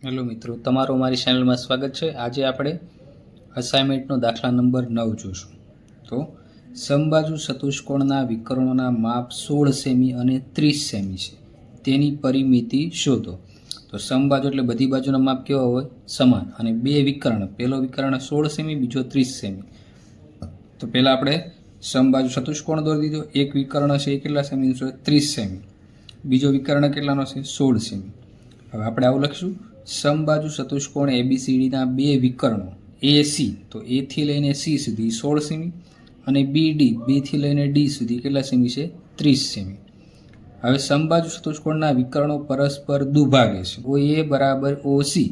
Hello મિત્રો, તમારો મારી ચેનલમાં સ્વાગત છે। આજે આપણે અસાઇનમેન્ટનો દાખલા નંબર 9 જોશું। તો સમબાજુ ચતુષ્કોણના વિકર્ણોના માપ 16 સેમી અને 30 સેમી છે, તેની પરિમિતિ શોધો। તો સમબાજુ એટલે બધી બાજુના માપ કેવા હોય? સમાન। અને બે વિકર્ણ, પહેલો વિકર્ણ 16 સેમી, બીજો 30 સેમી। તો પહેલા આપણે સમબાજુ ચતુષ્કોણ દોરી દીધો। એક વિકર્ણ છે એ કેટલા સેમીનું છે? 30 સેમી। બીજો વિકર્ણ કેટલાનો છે? 16 સેમી। હવે આપણે આવું લખીશું, સમબાજુ ચતુષ્કોણ એબીસીડીના બે વિકર્ણો એસી, તો એ થી લઈને સી સુધી 16 સેમી, અને બીડી, બી થી લઈને ડી સુધી કેટલા સેમી છે? 30 સેમી। હવે સમબાજુ ચતુષ્કોણના વિકર્ણો પરસ્પર દુભાગે છે। ઓ એ બરાબર ઓ સી,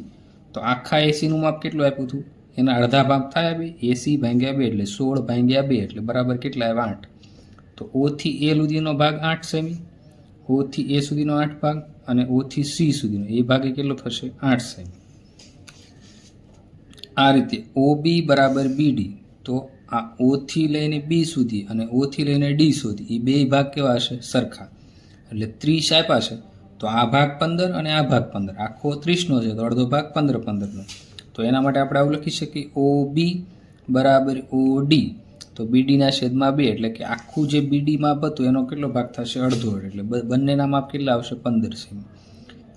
તો આખા એસીનું માપ કેટલું આપ્યું હતું? એના અડધા ભાગ થાય બે, એસી ભાગ્યા 2 એટલે 16 ભાગ્યા 2 એટલે બરાબર કેટલા આવ્યા? 8। તો ઓ થી એ સુધીનો ભાગ 8 સેમી, ઓ થી એ સુધીનો 8 ભાગ, અને ઓ થી સી સુધીનો એ ભાગે કેટલો થશે? 8 સેમી। આ રીતે ઓ બી બરાબર બીડી, તો આ ઓ થી લઈને બી સુધી અને ઓ થી લઈને ડી સુધી એ બે ભાગ કેવા હશે? સરખા। એટલે 30 આપ્યા છે, તો આ ભાગ 15 અને આ ભાગ 15, આખો 30 નો છે તો અડધો ભાગ 15 નો। તો એના માટે આપણે આવું લખી શકીએ, ઓ બી બરાબર ઓ ડી, તો બીડીના છેદમાં 2, એટલે કે આખું જે બીડી માપ હતું એનો કેટલો ભાગ થશે? અડધો, એટલે બંનેના માપ કેટલા આવશે? 15 સેમી।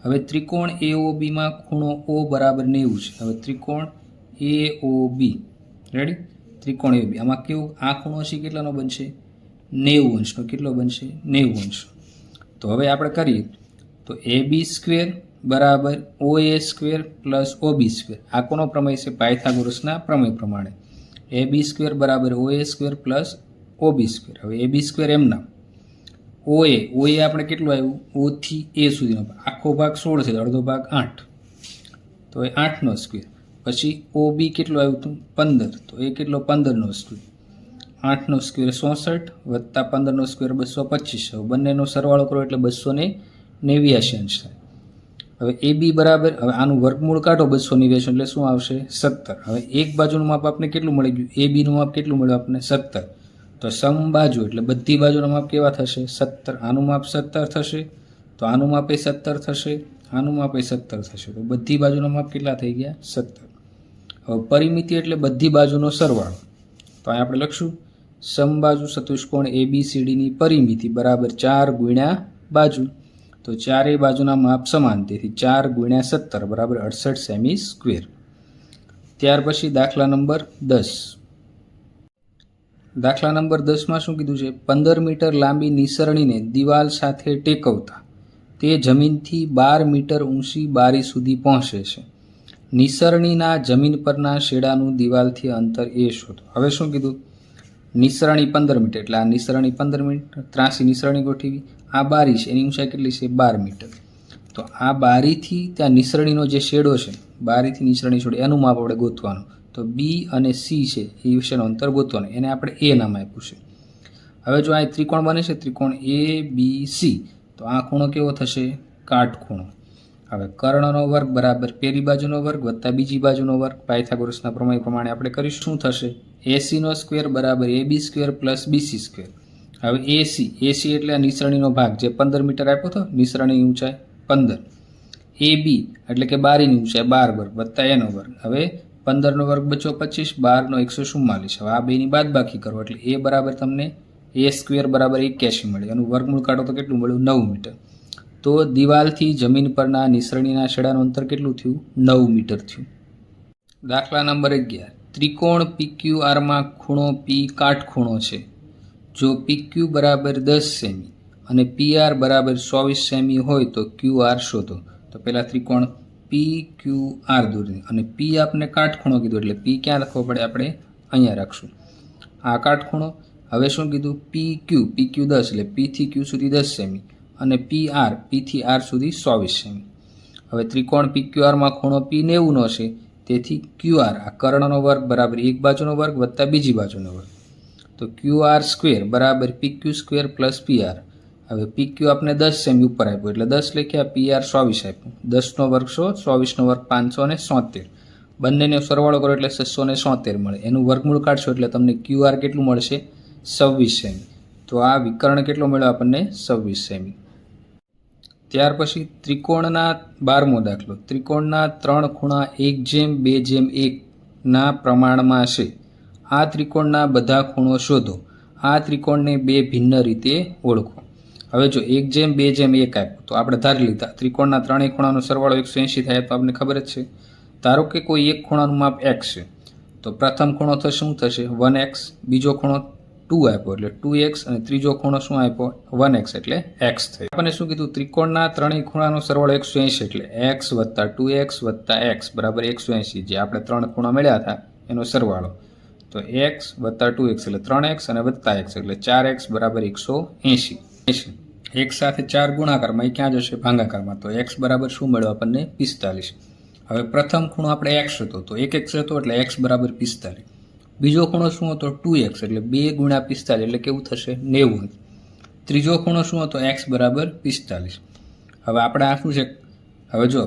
હવે ત્રિકોણ એઓબીમાં ખૂણો ઓ બરાબર 90 છે। હવે ત્રિકોણ એઓબી, રેડી? ત્રિકોણ એઓબી આમાં કેવું? આ ખૂણો છે કેટલાનો બનશે? 90 અંશનો। કેટલો બનશે? 90 અંશ। તો હવે આપણે કરીએ તો એબી સ્ક્વેર બરાબર ઓએ સ્ક્વેર પ્લસ ઓબી સ્ક્વેર, આ કોનો પ્રમેય છે? પાયથાગોરસના પ્રમેય પ્રમાણે એબી સ્ક્વેર બરાબર ઓએ સ્ક્વેર પ્લસ ઓબી સ્ક્વેર। હવે એબી સ્ક્વેર એમના, ઓએ આપણે કેટલું આવ્યું? ઓ થી એ સુધીનો આખો ભાગ 16 છે, અડધો ભાગ 8, તો એ 8નો સ્ક્વેર। પછી ઓબી કેટલું આવ્યું હતું? 15, તો એ કેટલો? 15નો સ્ક્વેર। 8નો સ્ક્વેર 64 વત્તા 15નો સ્ક્વેર 225। હવે બંનેનો સરવાળો કરો એટલે 289 અંશ થાય। હવે એ બી બરાબર, હવે આનું વર્ગમૂળ કાઢો 289 એટલે શું આવશે? 17। હવે એક બાજુનું માપ આપણે કેટલું મળી ગયું? એ બીનું માપ કેટલું મળ્યું આપણને? 17। તો સમબાજુ એટલે બધી બાજુના માપ કેવા થશે? 17। આનું માપ 17 થશે, તો આનું માપ એ 17 થશે, આનું માપ એ 17 થશે, તો બધી બાજુના માપ કેટલા થઈ ગયા? 17। હવે પરિમિતિ એટલે બધી બાજુનો સરવાળો, તો અહીં આપણે લખશું સમબાજુ ચતુષ્કોણ એબીસીડીની પરિમિતિ બરાબર 4 ગુણ્યા બાજુ, તો ચારેય બાજુના માપ સમાન, તેથી 4 ગુણ્યા 17 બરાબર 68 સેમી સ્ક્વેર। ત્યાર પછી દાખલા નંબર 10। દાખલા નંબર 10માં શું કીધું છે? 15 મીટર લાંબી નિસરણીને દિવાલ સાથે ટેકવતા તે જમીનથી 12 મીટર ઊંચી બારી સુધી પહોંચે છે। નિસરણીના જમીન પરના શેડાનું દિવાલથી અંતર એ શોધો। હવે શું કીધું? નિસરણી 15 મીટર, એટલે આ નિસરણી 15 મીટર, ત્રાસી નિસરણી ગોઠવી, આ બારી છે એની ઊંચાઈ કેટલી છે? 12 મીટર। તો આ બારીથી ત્યાં નિસરણીનો જે શેડો છે, બારીથી નિસરણી છોડે એનું માપ આપણે ગોતવાનું। તો બી અને સી છે એ વિશેનું અંતર ગોતવાનું, એને આપણે એ નામ આપ્યું છે। હવે જો આ ત્રિકોણ બને છે, ત્રિકોણ એ બી સી, તો આ ખૂણો કેવો થશે? કાટખૂણો। હવે કર્ણનો વર્ગ બરાબર પહેલી બાજુનો વર્ગ વત્તા બીજી બાજુનો વર્ગ, પાયથાગોરસના પ્રમેય પ્રમાણે આપણે કરીશું। શું થશે? એસીનો સ્ક્વેર બરાબર AB square plus BC square. હવે એસી એટલે આ નિસરણીનો ભાગ જે 15 મીટર આપ્યો હતો, નિસરણીની ઊંચાઈ 15, એ બી એટલે કે બારીની ઊંચાઈ 12 વર્ગ વત્તા એનો વર્ગ। હવે 15નો વર્ગ બચ્યો 25, 12નો 144। હવે આ બેની બાદબાકી કરો એટલે એ બરાબર તમને એ સ્ક્વેર બરાબર 81 મળે, એનું વર્ગમૂળ કાઢો તો કેટલું મળ્યું? 9 મીટર। તો દિવાલથી જમીન પરના નિસરણીના છેડાનું અંતર કેટલું થયું? 9 મીટર થયું। દાખલા નંબર 11। ત્રિકોણ PQRમાં ખૂણો P કાટખૂણો છે। જો PQ બરાબર 10 સેમી અને PR બરાબર 24 સેમી હોય તો QR શોધો। તો પહેલાં ત્રિકોણ PQR દોરી, અને P આપણે કાટખૂણો કીધું એટલે P ક્યાં રાખવો પડે? આપણે અહીંયા રાખશું, આ કાટખૂણો। હવે શું કીધું? PQ 10 એટલે P થી Q સુધી 10 સેમી, અને PR P થી R સુધી 24 સેમી। હવે ત્રિકોણ PQRમાં ખૂણો P 90નો છે, તેથી QR આ કર્ણનો વર્ગ બરાબર એક બાજુનો વર્ગ વત્તા બીજી બાજુનો વર્ગ, તો QR સ્ક્વેર બરાબર PQ સ્ક્વેર પ્લસ PR। હવે PQ આપણે 10 સેમી ઉપર આપ્યું એટલે 10 લખ્યા, PR 24 આપ્યું, 10નો વર્ગ 100, 24નો વર્ગ 570, બંનેનો સરવાળો કરો એટલે 670 મળે, એનું વર્ગમૂળ કાઢશો એટલે તમને QR કેટલું મળશે? 26 સેમી। તો આ વિકર્ણ કેટલો મળ્યો આપણને? 26 સેમી। ત્યાર પછી ત્રિકોણના 12મો દાખલો. ત્રિકોણના 3 ખૂણા 1:2:1 ના પ્રમાણમાં છે. આ ત્રિકોણના બધા ખૂણો શોધો. આ ત્રિકોણને બે ભિન્ન રીતે ઓળખો. હવે જો 1:2:1 આપ્યું તો આપણે ધારી લીધા ત્રિકોણના ત્રણેય ખૂણાનો સરવાળો 180 થાય તો આપણને ખબર જ છે. ધારો કે કોઈ એક ખૂણાનું માપ x છે તો પ્રથમ ખૂણો થશે શું થશે 1x, બીજો ખૂણો 2 આપ્યો એટલે 2x અને ત્રીજો ખૂણો શું આપ્યો 1x એટલે x થયો. આપણને શું કીધું ત્રિકોણના ત્રણેય ખૂણાનો સરવાળો 180 એટલે x + 2x + x બરાબર 180 જે આપણે ત્રણ ખૂણા મળ્યા હતા એનો સરવાળો. તો x + 2x એટલે 3x અને + x એટલે 4x બરાબર 180. એક સાથે 4 ગુણાકારમાં એ ક્યાં જશે ભાગાકારમાં. તો x બરાબર શું મળ્યો આપણને 45. હવે પ્રથમ ખૂણો આપણે x હતો તો 1x હતો એટલે x બરાબર 45. બીજો ખૂણો શું હતો 2x એટલે 2 × 45 એટલે કેવું થશે 90. ત્રીજો ખૂણો શું હતો x બરાબર 45. હવે આપણે આ શું છે હવે જો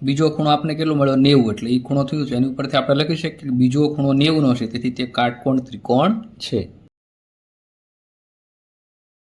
બીજો ખૂણો આપણે કેટલો મળ્યો 90 એટલે એ ખૂણો થયું છે એની ઉપરથી આપણે લખી શકીએ કે બીજો ખૂણો 90નો છે તેથી તે કાટકોણ ત્રિકોણ છે.